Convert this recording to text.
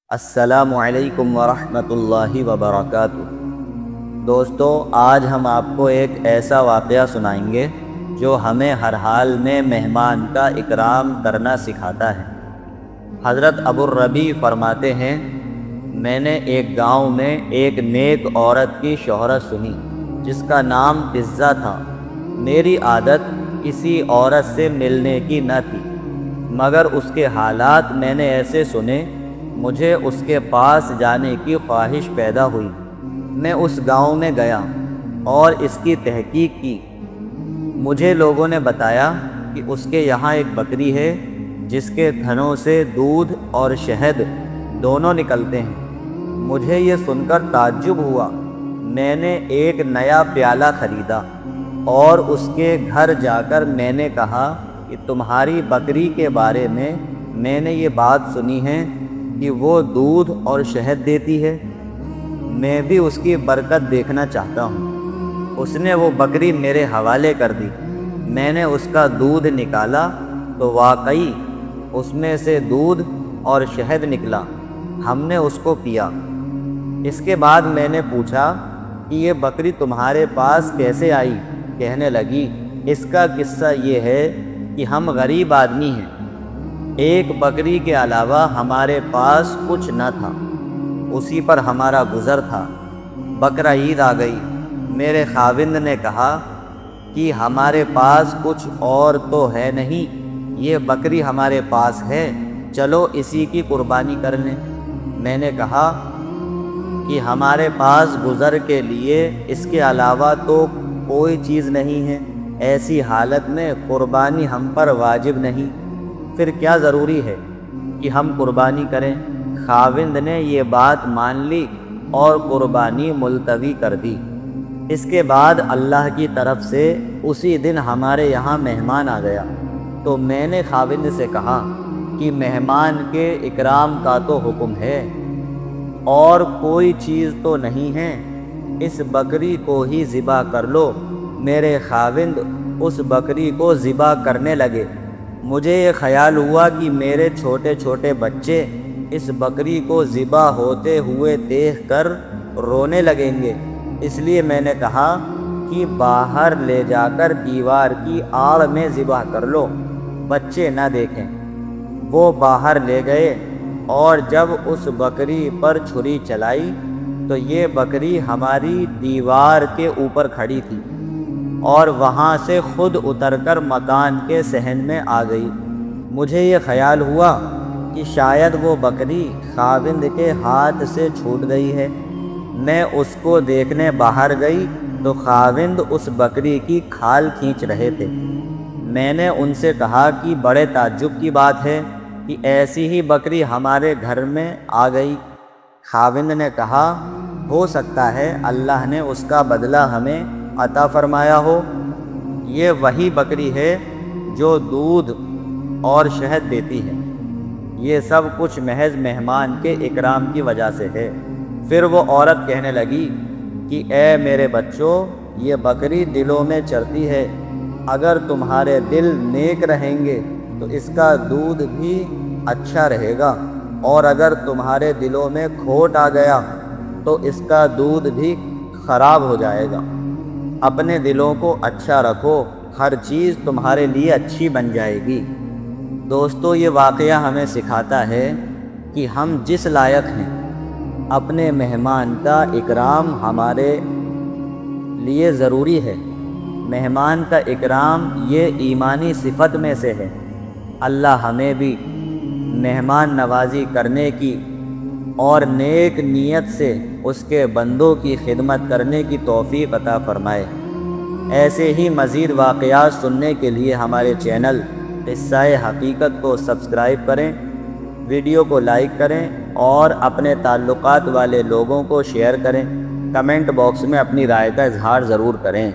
السلام علیکم ورحمۃ اللہ وبرکاتہ۔ دوستو، آج ہم آپ کو ایک ایسا واقعہ سنائیں گے جو ہمیں ہر حال میں مہمان کا اکرام کرنا سکھاتا ہے۔ حضرت ابو الربیع فرماتے ہیں، میں نے ایک گاؤں میں ایک نیک عورت کی شہرت سنی جس کا نام فضہ تھا۔ میری عادت کسی عورت سے ملنے کی نہ تھی، مگر اس کے حالات میں نے ایسے سنے، مجھے اس کے پاس جانے کی خواہش پیدا ہوئی۔ میں اس گاؤں میں گیا اور اس کی تحقیق کی۔ مجھے لوگوں نے بتایا کہ اس کے یہاں ایک بکری ہے جس کے تھنوں سے دودھ اور شہد دونوں نکلتے ہیں۔ مجھے یہ سن کر تعجب ہوا۔ میں نے ایک نیا پیالہ خریدا اور اس کے گھر جا کر میں نے کہا کہ تمہاری بکری کے بارے میں نے یہ بات سنی ہے کہ وہ دودھ اور شہد دیتی ہے، میں بھی اس کی برکت دیکھنا چاہتا ہوں۔ اس نے وہ بکری میرے حوالے کر دی۔ میں نے اس کا دودھ نکالا تو واقعی اس میں سے دودھ اور شہد نکلا۔ ہم نے اس کو پیا۔ اس کے بعد میں نے پوچھا کہ یہ بکری تمہارے پاس کیسے آئی؟ کہنے لگی، اس کا قصہ یہ ہے کہ ہم غریب آدمی ہیں، ایک بکری کے علاوہ ہمارے پاس کچھ نہ تھا، اسی پر ہمارا گزر تھا۔ بقرہ عید آ گئی، میرے خاوند نے کہا کہ ہمارے پاس کچھ اور تو ہے نہیں، یہ بکری ہمارے پاس ہے، چلو اسی کی قربانی کر لیں۔ میں نے کہا کہ ہمارے پاس گزر کے لیے اس کے علاوہ تو کوئی چیز نہیں ہے، ایسی حالت میں قربانی ہم پر واجب نہیں، پھر کیا ضروری ہے کہ ہم قربانی کریں؟ خاوند نے یہ بات مان لی اور قربانی ملتوی کر دی۔ اس کے بعد اللہ کی طرف سے اسی دن ہمارے یہاں مہمان آ گیا، تو میں نے خاوند سے کہا کہ مہمان کے اکرام کا تو حکم ہے اور کوئی چیز تو نہیں ہے، اس بکری کو ہی ذبح کر لو۔ میرے خاوند اس بکری کو ذبح کرنے لگے۔ مجھے یہ خیال ہوا کہ میرے چھوٹے چھوٹے بچے اس بکری کو ذبح ہوتے ہوئے دیکھ کر رونے لگیں گے، اس لیے میں نے کہا کہ باہر لے جا کر دیوار کی آڑ میں ذبح کر لو، بچے نہ دیکھیں۔ وہ باہر لے گئے اور جب اس بکری پر چھری چلائی تو یہ بکری ہماری دیوار کے اوپر کھڑی تھی اور وہاں سے خود اتر کر مکان کے صحن میں آ گئی۔ مجھے یہ خیال ہوا کہ شاید وہ بکری خاوند کے ہاتھ سے چھوٹ گئی ہے۔ میں اس کو دیکھنے باہر گئی تو خاوند اس بکری کی کھال کھینچ رہے تھے۔ میں نے ان سے کہا کہ بڑے تعجب کی بات ہے کہ ایسی ہی بکری ہمارے گھر میں آ گئی۔ خاوند نے کہا، ہو سکتا ہے اللہ نے اس کا بدلہ ہمیں عطا فرمایا ہو، یہ وہی بکری ہے جو دودھ اور شہد دیتی ہے، یہ سب کچھ محض مہمان کے اکرام کی وجہ سے ہے۔ پھر وہ عورت کہنے لگی کہ اے میرے بچوں، یہ بکری دلوں میں چرتی ہے، اگر تمہارے دل نیک رہیں گے تو اس کا دودھ بھی اچھا رہے گا، اور اگر تمہارے دلوں میں کھوٹ آ گیا تو اس کا دودھ بھی خراب ہو جائے گا۔ اپنے دلوں کو اچھا رکھو، ہر چیز تمہارے لیے اچھی بن جائے گی۔ دوستو، یہ واقعہ ہمیں سکھاتا ہے کہ ہم جس لائق ہیں، اپنے مہمان کا اکرام ہمارے لیے ضروری ہے۔ مہمان کا اکرام یہ ایمانی صفت میں سے ہے۔ اللہ ہمیں بھی مہمان نوازی کرنے کی اور نیک نیت سے اس کے بندوں کی خدمت کرنے کی توفیق عطا فرمائے۔ ایسے ہی مزید واقعات سننے کے لیے ہمارے چینل قصہ حقیقت کو سبسکرائب کریں، ویڈیو کو لائک کریں اور اپنے تعلقات والے لوگوں کو شیئر کریں۔ کمنٹ باکس میں اپنی رائے کا اظہار ضرور کریں۔